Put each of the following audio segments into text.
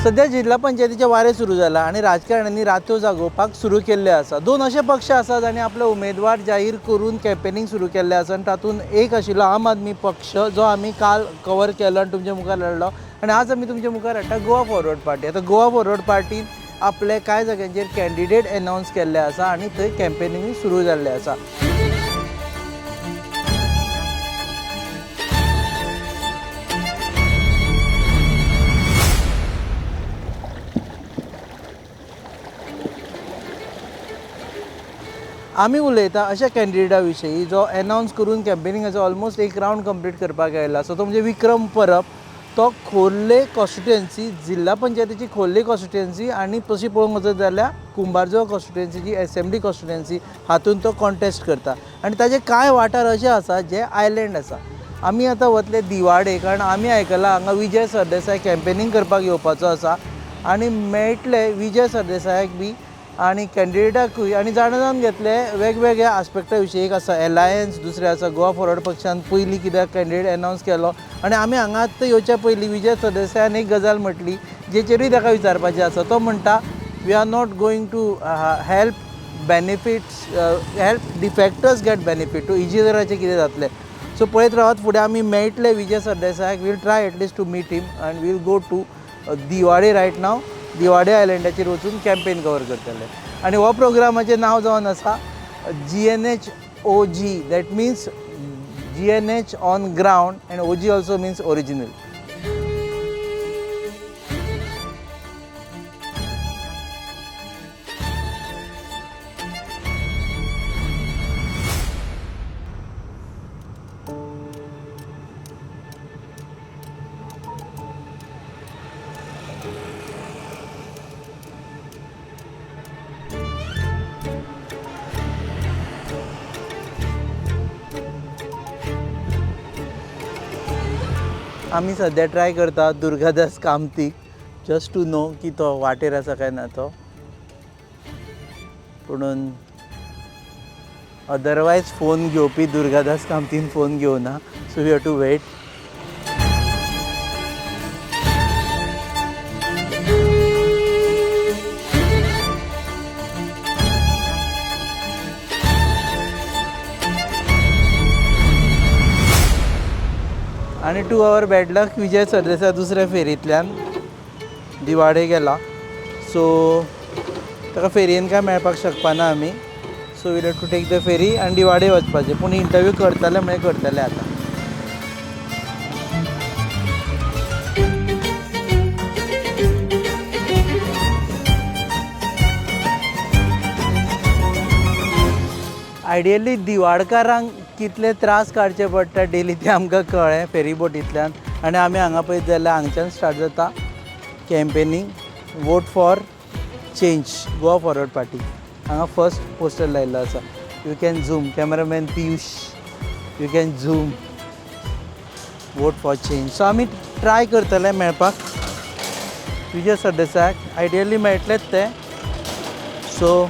सध्या जिल्हा पंचायतीचे वारे सुरू जाला आणि राजकारण्यांनी रात्यो जागोवपाक सुरू केल्ले आसा। दोन असे पक्ष आसात आणि आपले उमेदवार जाहीर करून कॅम्पेनिंग सुरू केल्ले आसा आणि तातूंत एक आशिल्लो आम आदमी पक्ष जो आमी काल कवर केलो आणि तुमचे मुखार हाडलो आणि आज आमी तुमचे मुखार हाडटा गोवा फॉरवर्ड पार्टी। आता गोवा फॉरवर्ड पार्टीन आपले कांय जाग्यांचेर कॅन्डिडेट अनाउन्स केल्ले आसा आणि थंय कॅम्पेनिंग सुरू जाल्ले आसा। आमी उलयता अशा कॅन्डिडेटा विशयी जो अनाउन्स करून कॅम्पेनिंगाचो ऑलमोस्ट एक रावंड कंप्लीट करपाक आयला आसा। तो म्हणजे विक्रम परब। तो खोर्ले कॉन्स्टिट्युएन्सी, जिल्हा पंचायतीची खोर्ले कॉन्स्टिट्युएन्सी आणि तशी पळोवंक वचत जाल्यार कुंभारजुवा कॉन्स्टिट्युएन्सीची एसेंब्ली कॉन्स्टिट्युएन्सी हातूंत तो कॉन्टेस्ट करता आणि ताजे कांय वाठार अशे आसा जे आयलँड आसा। आमी आतां वतले दिवाडे, कारण आमी आयकलां हांगा विजय सरदेसाय कॅम्पेनिंग करपाक येवपाचो आसा आणि मेळटले विजय सरदेसायाक बी आणि कॅन्डिडेटाकूय आणि जाणून घेतले वेगवेगळ्या आस्पेक्टा विशीं। एक आसा एलायन्स, दुसरे आसा गोवा फॉरवर्ड पक्षान पयलीं कित्याक कॅन्डिडेट अनाउन्स केलो आणि आमी हांगा येवच्या पयलीं विजय सरदेसायान एक गजाल म्हटली जेचेरूय ताका विचारपाचें आसा। तो म्हणटा we are not going to help benefits, help defectors get benefit, टू इजिलराचें कितें जातलें। सो पळयत रावत फुडें आमी मेळटले विजय सरदेसायाक। Will try at least to meet him and will go to Divar right now. Divar आयलँडाचेर वचून कॅम्पेन कवर करतले आणि हो प्रोग्रामाचें नांव जावन आसा GNHOG, that means GNH on ground and OG also means original. आमी सध्या ट्राय करता दुर्गादास कामतीक, जस्ट टू नो की तो वाटेर आसा काय ना तो, पुणून अदरवायज फोन घेवपी दुर्गादास कामतीन फोन घेवना, so we have to wait. आणि to our bad luck Vijay Sardesai दुसऱ्या फेरींतल्यान दिवाडे गेला, सो ताका फेरयेन काय मेळपाक शकपाना आमी। So will have to take the ferry आनी दिवाडे वचपाचें, पूण इंटरव्यू करतले म्हणजे करतले आतां। आयडियली दिवाडकारांक कितले त्रास काडचे पडटा डेली ते आमकां कळ्ळें फेरी बोटींतल्यान। आनी आमी हांगा पळयत जाल्यार हांगच्यान स्टार्ट जाता campaigning vote for change Goa forward party. हांगा फर्स्ट पोस्टर लायिल्लो आसा, you can zoom, cameraman Piyush, you can zoom vote for change. So आमी ट्राय करतले मेळपाक विजय सरदेसायाक, आयडियली मेळटलेच ते। So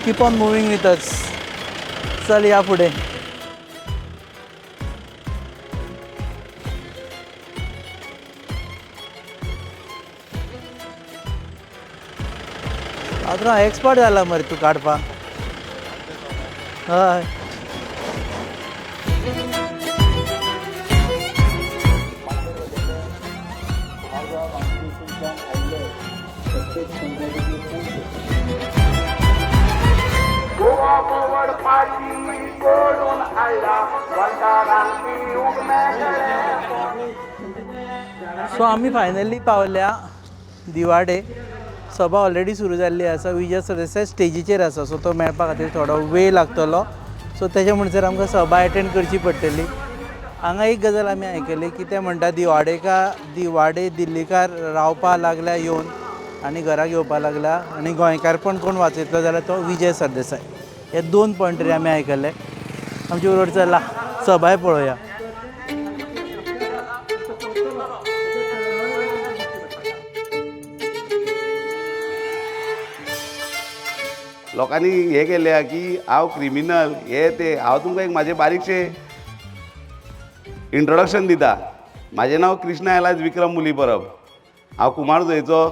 keep on moving with us. चल या फुडें। आतां एक्सपर्ट जाला मरे तूं काडपाक। हय सो आमी फायनली पावल्या दिवाडे। सभा ऑलरेडी सुरू जाल्ली आसा। विजय सरदेसाय स्टेजीचेर आसा, सो तो मेळपा खातीर थोडो वेळ लागतलो। सो तेच्या म्हणसर आमकां सभा एटेंड करची पडटली। हांगा एक गजाल आमी आयकली की ते म्हणटा दिवाडे दिल्लीकार रावपा लागल्या येवन आनी घरा घेवपा लागल्या आनी गोंयकारपण कोण वाचयतलो जाल्यार तो विजय सरदेसाय। हे दोन पॉयंट तरी आमी आयकले। आमचे बरोबर चला सभाय पळोवया। लोकांनी हे केल्या की हांव क्रिमिनल हे ते। हांव तुमकां एक म्हाजें बारीकशें इंट्रोडक्शन दिता। म्हाजें नांव कृष्णा एलायज विक्रम मुली परब. हांव कुमारजुंयचो.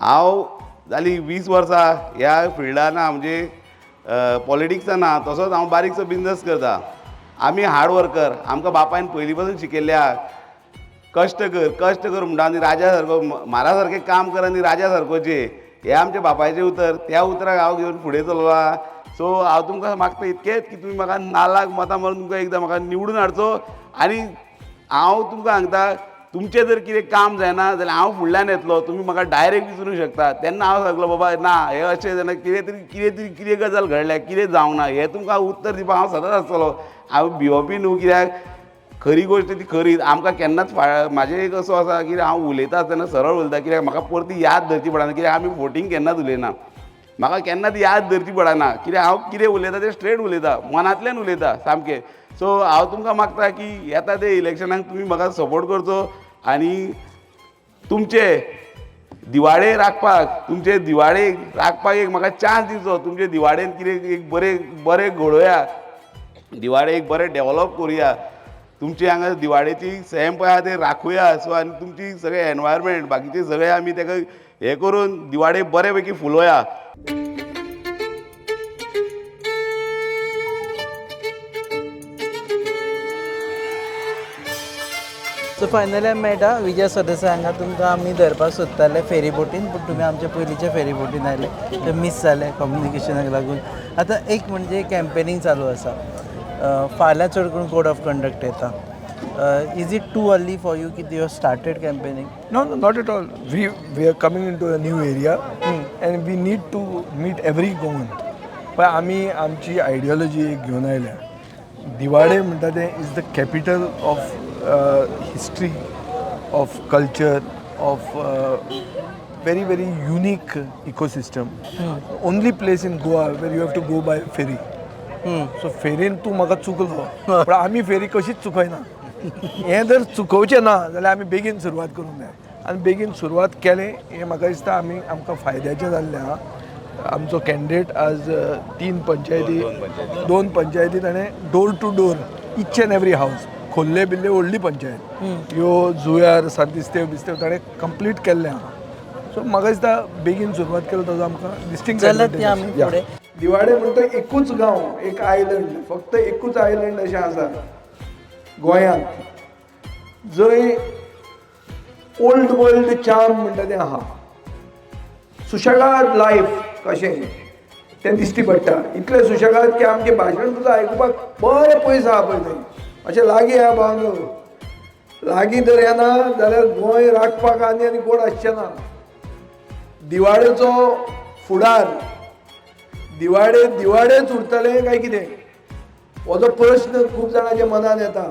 हांव जालीं 20 वर्सां ह्या फिल्डान म्हणजे पॉलिटिक्सान ना, तसोच हांव बारीकसो बिझनस करता. आमी हार्ड वर्कर. आमकां बापायन पयलीं पासून शिकयल्लें आहा कश्ट कर म्हणटा आनी राजा सारको म्हारा सारकें काम कर आनी राजा सारको जे. हें आमच्या बापायचें उतर. त्या उतराक हांव घेवन फुडें चल्लो आहा. सो हांव तुमकां मागता इतकेंच की तुमी म्हाका नाल्लाक मतां मारून तुमकां एकदां म्हाका निवडून हाडचो. आनी हांव तुमकां सांगता तुमचें जर कितें काम जायना जाल्यार हांव फुडल्यान येतलो. तुमी म्हाका डायरेक्ट विचारूंक शकता. तेन्ना हांव सांगलो बाबा ना हें अशें जाल्यार कितें गजाल घडल्या, कितें जावंक ना हें तुमकां उत्तर दिवपाक हांव सदांच आसतलो. हांव भिवपी न्हू, कित्याक खरी गोश्ट ती खरीच. आमकां केन्नाच म्हाजें एक असो आसा की हांव उलयता आसतना सरळ उलयता, कित्याक म्हाका परती याद धरची पडना. कित्याक आमी फोटींग केन्नाच उलयना. म्हाका केन्ना ती याद धरची पडना, कित्याक हांव कितें उलयता तें स्ट्रेट उलयता, मनांतल्यान उलयता सामकें. सो हांव तुमकां मागता की येता ते इलेक्शनाक तुमी म्हाका सपोर्ट करचो आनी तुमचे दिवाळे राखपाक एक म्हाका चान्स दिवचो. तुमचे दिवाळेन कितें एक बरें घडोवया, दिवाळे एक बरें डेवलप करुया. तुमची हांगा दिवाळेची सॅम्प आहा ते राखुया. सो आनी तुमची सगळें एनवायरमेंट बाकीचे सगळें आमी ताका हें करून दिवाळे बरे पैकी फुलोवया. सो फायनली आमी मेळटा विजय सरदेसाय हांगा. तुमकां आमी धरपाक सोदताले फेरी बोटीन, पूण तुमी आमच्या पयलींच्या फेरी बोटीन आयले, ते मिस जाले कम्युनिकेशनाक लागून. आतां एक म्हणजे कॅम्पेनींग चालू आसा. फाल्यां चड करून कोड ऑफ कंडक्ट येता. Is it too early for you की you have started campaigning? No, not at all. We are coming into a new area and we need to meet every goal. पण आमी आमची ideology एक घेवन आयल्या. दिवाळे म्हणटा ते is the capital of history, of culture, of very very unique ecosystem. Only place in Goa where you have to go by ferry. So फेरीन तूं म्हाका चुकलो, पण आमी फेरी कशीच चुकयना. हें जर चुकोवचें ना जाल्यार आमी बेगीन सुरवात करूंक जाय. आनी बेगीन सुरवात केलें हें म्हाका दिसता आमकां फायद्याचें जाल्लें आहा. आमचो कॅन्डिडेट आज 2 पंचायती ताणें door to door each and every house, खोल्ले बिल्ले व्हडली पंचायत, ह्यो जुंयार सांतिस्तेव बिस्तेव ताणें कंप्लीट केल्लें आहा. सो म्हाका दिसता बेगीन सुरवात केलो ताजो आमकां डिस्टिंक्ट दिवाळे म्हणटा एकूच गांव, एक आयलंड, फक्त एकूच आयलंड अशें आसा गोंयांत जंय ओल्ड वर्ल्ड चार्म म्हणटा तें आहा. सुशेगाद लायफ कशें तें दिश्टी पडटा. इतलें सुशेगाद की आमचें भाशण सुद्दां आयकुपाक बरें पयस आहा पळय थंय. अशें लागीं आहा बांगो, लागीं जर येना जाल्यार गोंय राखपाक आनी कोण आसचें ना. दिवाळेचो फुडार दिवाळेच उरतले काय कितें, हो जो प्रश्न खूब जाणांच्या मनान येता,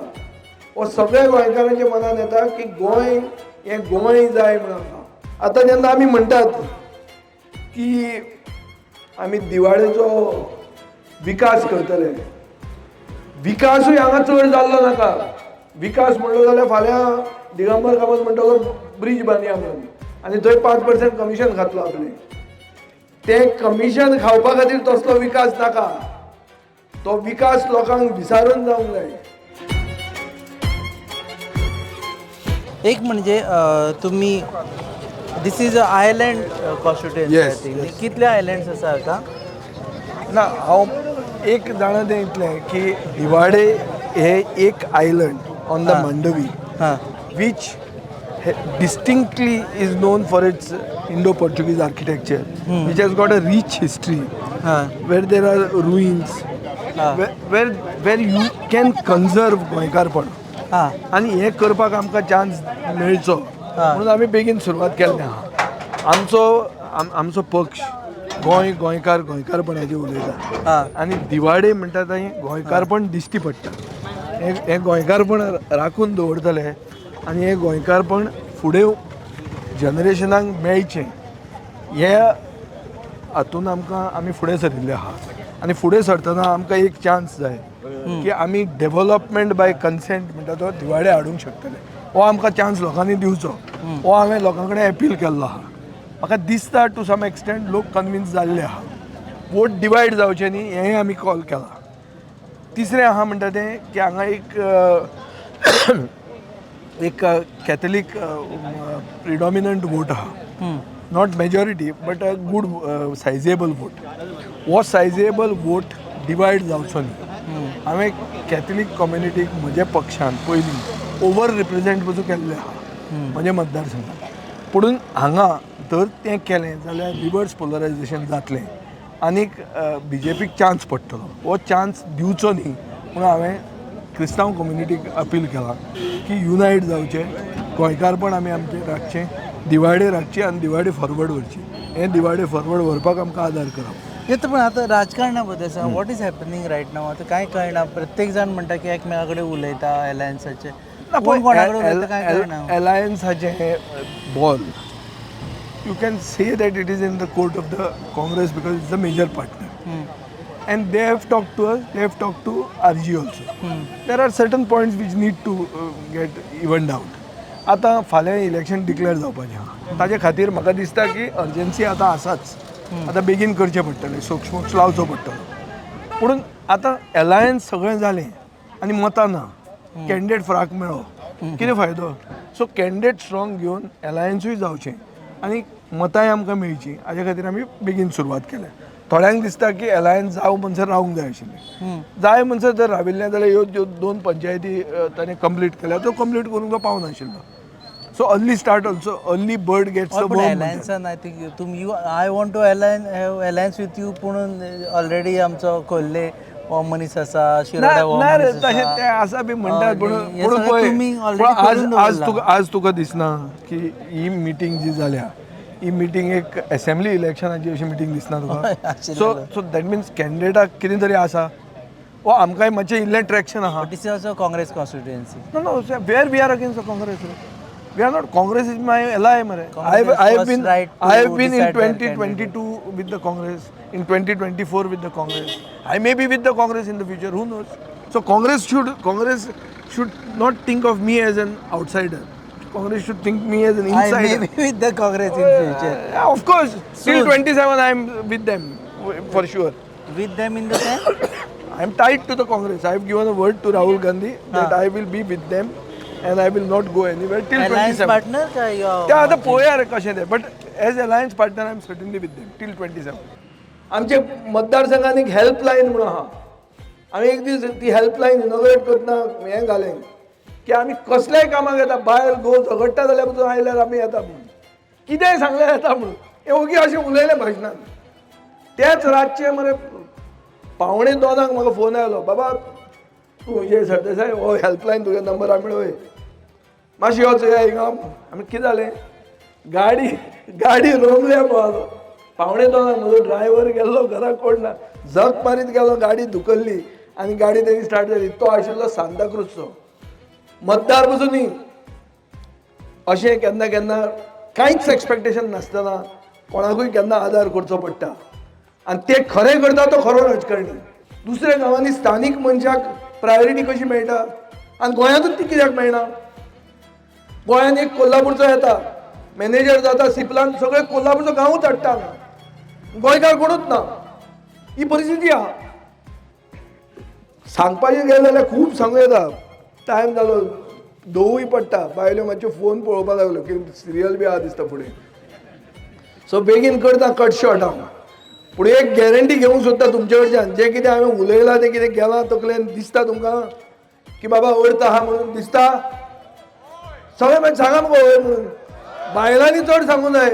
हो सगळ्या गोंयकारांच्या मनान येता की गोंय हें गोंय जाय म्हणून. आतां जेन्ना आमी म्हणटात की आमी दिवाळेचो विकास करतले, विकासूय हांगा चड जाल्लो नाका. विकास म्हणलो जाल्यार फाल्यां दिगंबर कामत म्हणटलो ब्रीज बांदया म्हणून, आनी थंय 5% कमिशन खातलो आपलें. तें कमिशन खावपा खातीर तसलो विकास नाका. तो विकास लोकांक विचारून जावंक जाय. एक म्हणजे तुमी दिस इज अ आयलँड कॉन्स्टिट्युएन्सी, कितले आयलँड्स आसा हाका? ना हांव एक जाणा तें इतलें की दिवाडे हे एक island on the Mandovi which distinctly is known for its Indo-Portuguese architecture, which has got a rich history, where there are ruins, where you can conserve गोंयकारपण. आनी हें करपाक आमकां चान्स मेळचो म्हणून आमी बेगीन सुरवात केल्लें आहा. आमचो पक्ष गोंयकारपणाचेर उलयता आनी दिवाळे म्हणटा थंय गोंयकारपण दिश्टी पडटा. हें गोंयकारपण राखून दवरतले आनी हें गोंयकारपण फुडें जनरेशनाक मेळचें हे हातून आमी फुडें सरिल्ले आहा. आनी फुडें सरतना आमकां एक चान्स जाय की आमी डेव्हलपमेंट बाय कन्सेंट म्हणटा तो दिवाळे हाडूंक शकतले. हो आमकां चान्स लोकांनी दिवचो, हो हांवें लोकां कडेन अपील केल्लो आहा. म्हाका दिसता टू सम एक्सटेंट लोक कन्विन्स जाल्ले आहा. वोट डिवायड जावचे न्ही हेंय आमी कॉल केला. तिसरें आहा म्हणटा तें की हांगा एक एक कॅथलीक प्रिडॉमिनंट वोट आहा, not majority but a good sizable vote. हो सायजेबल वोट डिवायड जावचो न्ही. हांवें कॅथलीक कम्युनिटीक म्हज्या पक्षान पयलीं ओवर रिप्रेझेंट पसून केल्लें आहा म्हज्या मतदारसंघात. पुणून हांगा जर तें केलें जाल्यार रिवर्स पोलरायझेशन जातलें आनीक BJPक चान्स पडटलो. हो चान्स दिवचो न्ही म्हणून हांवें क्रिस्तांव कम्युनिटीक अपील केलां की युनायट जावचें, गोंयकारपण आमी आमचें राखचें, दिवाडे राखची आनी दिवाडे फॉरवर्ड व्हरची. हें दिवाडे फॉरवर्ड व्हरपाक आमकां आदार करप. येतं पण आता राजकारणा बद्दल सांग, what is happening right now. आता काय कळना, प्रत्येक जण म्हणटा की एकमेका कडेन उलयता एलायन्साचे, कोण कोणा कडेन उलयता काय कळना. एलायन्साचें हें ball you can say that it is in the court of the Congress because it's the major partner. And they have talked to us, they have talked to RG also. There are certain points which need to get evened out. आतां फाल्यां election declare जावपाचें आहा, ताजे खातीर म्हाका दिसता की urgency आतां आसाच. आतां बेगीन करचें पडटलें, सोक्ष लावचो पडटलो. पूण आतां एलायन्स सगळें जालें आनी मतां ना, कॅन्डिडेट फराक मेळ्ळो, कितें फायदो. सो कॅन्डिडेट स्ट्रॉंग घेवन एलायन्सूय जावचें आनी मतांय आमकां मेळची, हाजे खातीर आमी बेगीन सुरवात केल्या. थोड्यांक दिसता की एलायन्स जाव म्हणसर रावंक जाय आशिल्लें. जाय म्हणसर जर राविल्लें जाल्यार ह्यो 2 पंचायती ताणें कंप्लीट केल्या, त्यो कंप्लीट करूंक तो पावनाशिल्लो. So early start also, early bird gets the worm. एलायन्सान आय थिंक तुमी I want to have alliance with you, पूण ऑलरेडी आमचो खोल्ले हो मनीस आसा, शिरोडा हो मनीस आसा. तशें तें आसा बी म्हणटात, हे पूण सगळें तुम्ही already करून आज तुका दिसना की ही मिटींग जी जाल्या, ही मिटींग एक असेंब्ली इलेक्शनाची अशी मिटींग दिसना तुका. सो दॅट मिन्स कॅन्डिडेटाक कितें तरी आसा, वो आमकांय मातशें इल्लें ट्रॅक्शन आहा. But this is also Congress constituency. No, where we are against the Congress. We are not. Congress is my ally, mare. Congress I have was been right to I have been in decide their 2022 with the Congress, in 2024 with the Congress. I may be with the Congress in the future. Who knows? So Congress should not think of me as an outsider. Congress should think me as an I insider. may be with the Congress in future. Yeah, of course. Till 27, I am with them for sure. With them in the sense? I am tied to the Congress. I have given a word to Rahul Gandhi that I will be with them and I will not go anywhere till Alliance 27. partner का त्या आतां पळोवया रे कशें तें, but as alliance partner I am certainly with them till 27. आमचे मतदारसंघान एक helpline म्हणून आहा. आमी एक दीस ती हेल्पलायन इनॉग्रेट करतना हें घालें की आमी कसल्याय कामाक येता, भायर घोव झगडटा जाल्यार पसून आयल्यार आमी येता म्हणून, कितेंय सांगल्यार येता म्हणून. हें ओगी अशें उलयलें भाशणान. तेच रातचे मरे 1:45 म्हाका फोन आयलो, बाबा तूं हे सरदेसाय हो हेल्पलायन तुगे नंबर आमी मेळय मातशी यो चोया हिंगा. आमी कितें जालें, गाडी रोमल्या पळयलो. 1:45 म्हजो ड्रायव्हर गेल्लो घरा कोण ना, झक मारीत गेलो, गाडी धुकल्ली आनी गाडी तेणी स्टार्ट जाली. तो आशिल्लो सांताक्रूजचो, मतदार पसून न्ही. अशें केन्ना केन्ना कांयच एक्सपेक्टेशन नासतना कोणाकूय केन्ना आदार करचो पडटा आनी ते खरें करता तो खरो राजकारणी. दुसऱ्या गांवांनी स्थानीक मनशाक प्रायोरिटी कशी मेळटा आनी गोंयांतूच ती कित्याक मेळना. गोंयांत एक कोल्हापूरचो येता मॅनेजर जाता सिपलान, सगळे कोल्हापूरचो गांवूच हाडटा, गोंयकार कोणूच ना. ही परिस्थिती आहा. सांगपाचें गेलें जाल्यार खूब सांगूं येता. टायम जालो, धवूय पडटा, बायल्यो मातश्यो फोन पळोवपाक लागल्यो की सिरियल बी आहा दिसता फुडें. सो बेगीन करता कट शॉर्ट हांव. पूण एक गॅरंटी घेवंक सोदता तुमचे कडच्यान, जें कितें हांवें उलयलां तें कितें गेलां तकलेन दिसता तुमकां की बाबा अर्थ आहा म्हणून दिसता. सगळें मागीर सांगा मुगो हय म्हणून. बायलांनी चड सांगूं जाय.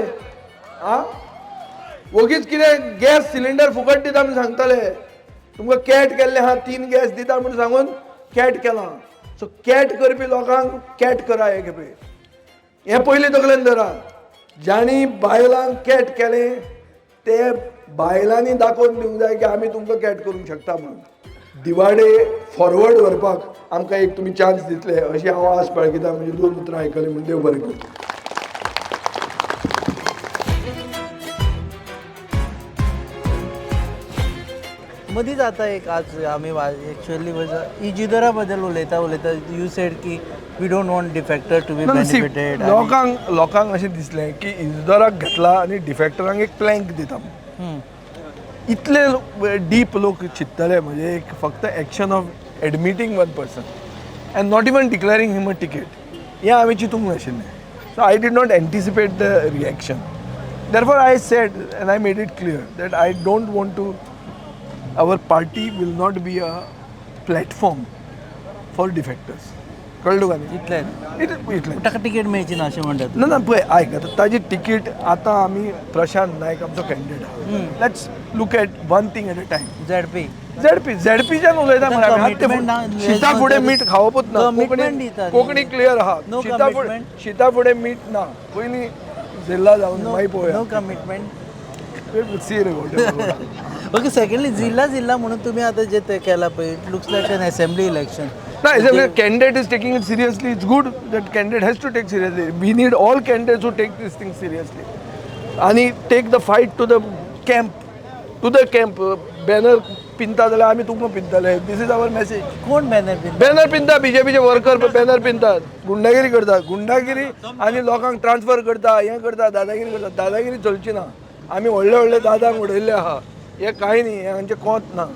वगीच कितें गॅस सिलिंडर फुकट दिता म्हूण सांगताले, तुमकां कॅट केल्ले आहा 3 गॅस दिता म्हूण सांगून कॅट केलां. सो कॅट करपी लोकांक कॅट करा हे खेपे. हें पयलीं तकलेन धरा. ज्यांनी बायलांक कॅट केलें ते बायलांनी दाखोवन दिवंक जाय की आमी तुमकां कॅट करूंक शकता म्हणून. दिवाडे फॉरवर्ड व्हरपाक आमकां एक तुमी चान्स दितले अशी हांव आस बाळगिता. म्हणजे 2 उतरां आयकली म्हणून देव बरें करूं. मदींच आतां एक आज आमी एक्चुअली इजिदरा बद्दल उलयता यू सेड की we don't want defector to be benefited. लोकांक अशें दिसलें की इजिदराक घेतला आनी डिफेक्टरांक एक प्लँक दिता. इतले डीप लोक चिंततले म्हणजे एक फक्त action of admitting 1 person and not even declaring him a ticket. हें हांवें चिंतूंक नाशिल्लें. So I did not anticipate the reaction. Therefore, I said and I made it clear that I don't want to, our party will not be a platform for defectors. कळलं का न्ही? इतलें ताका ticket मेळची ना अशें म्हणटात. ना ना पळय आयक आतां ताजी तिकीट आतां आमी प्रशांत नायक आमचो कॅन्डिडेट आहा. Let's look at one thing at a time. झेडपीच्यान उलयता मरे आमी. commitment ना, शिता फुडें मीठ खावपूच ना. Commitment दिता न्ही. कोंकणी क्लियर आहा. No शिता फुडें commitment. शिता फुडें मीठ ना. पयलीं जिल्ला जावन मागीर पळोवया. No commitment. सी रे गो. ओके, सेकंडली जिल्हा म्हणून तुम्ही आता जे ते केला पळय, it looks like an assembly election. No, as a candidate is taking it seriously. It's good that candidate has to take seriously. We need all candidates who take this thing seriously. And take the fight to the camp. Banner pinta जाल्यार आमी तुमकां पिंतले. This is our message. कोण banner बीन? Banner पिंता बीजेपीचे worker banner पिंतात. गुंडागिरी करतात. गुंडागिरी आनी लोकांक ट्रान्सफर करता, हें करता, दादागिरी करता. दादागिरी चलची ना. आमी व्हडले व्हडले दादांक उडयल्ले आहा. हें कांय न्ही, हें हांचें कोंत ना.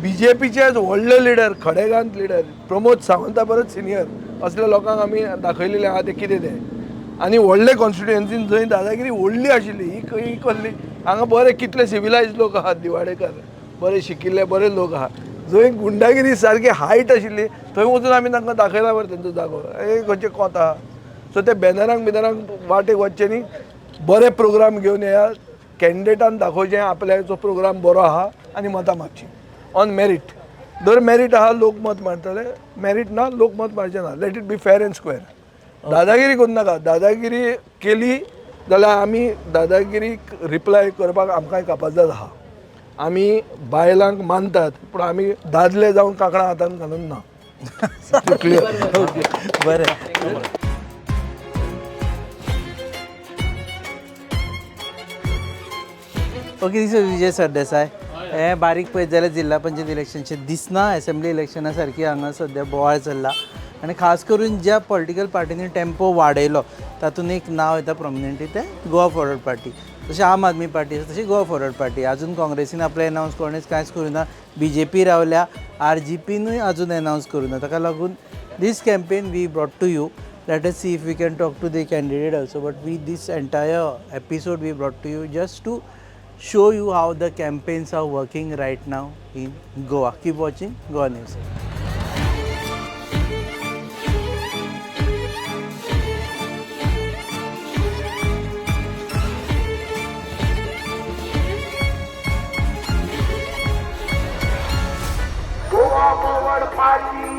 बीजेपीचेच व्हडले लिडर, खडेगांत लिडर, प्रमोद सावंता परस सिनियर असल्या लोकांक आमी दाखयलेले आहा ते कितें ते. आनी व्हडले कॉन्स्टिट्युएन्सीन जंय दादागिरी व्हडली आशिल्ली ही कसली. हांगा बरे कितले सिविलायज लोक आहात दिवाडेकर, बरे शिकिल्ले बरे लोक आहात. जंय गुंडागिरी सारकी हायट आशिल्ली थंय वचून आमी तांकां दाखयला बरें तेंचो जागो. हे खंयचें कोंत आहा. सो ते बॅनरांक वाटेक वचचे न्ही. बरे प्रोग्राम घेवन येया. कॅन्डिडेटान दाखोवचें आपल्याचो प्रोग्राम बरो आहा आनी मतां मागची ऑन मेरीट. जर मेरीट आहा लोक मत मारतले, मेरीट ना लोक मत मारचे ना. Let it be fair and square. दादागिरी करूं नाका. दादागिरी केली जाल्यार आमी दादागिरीक रिप्लाय करपाक आमकांय कापाजत आहा. आमी बायलांक मानतात पूण आमी दादले जावन कांकणां हातान घालून ना. क्लियर. बरें. Okay, this is Vijay Sardesai. हें बारीक पळयत जाल्यार जिल्हा पंचायत इलेक्शनचें दिसना असेंब्ली इलेक्शना सारकी हांगा सद्या बोवाळ चल्ला. आनी खास करून ज्या पॉलिटिकल पार्टीनी टेम्पो वाडयलो तातूंत एक नांव येता प्रॉमिनंटली, तें गोवा फॉरवर्ड पार्टी. जशी आम आदमी पार्टी आसा तशी गोवा फॉरवर्ड पार्टी. आजून काँग्रेसीन आपलें एनावन्स कोणेच कांयच करूं ना. BJP रावल्या, RGPनूय आजून एनावन्स करूं ना. ताका लागून this campaign we brought to you. Let us see if we can talk to the candidate also. But we this entire episode we brought to you just to show you how the campaigns are working right now in Goa. Keep watching Goa News. Goa Forward Party.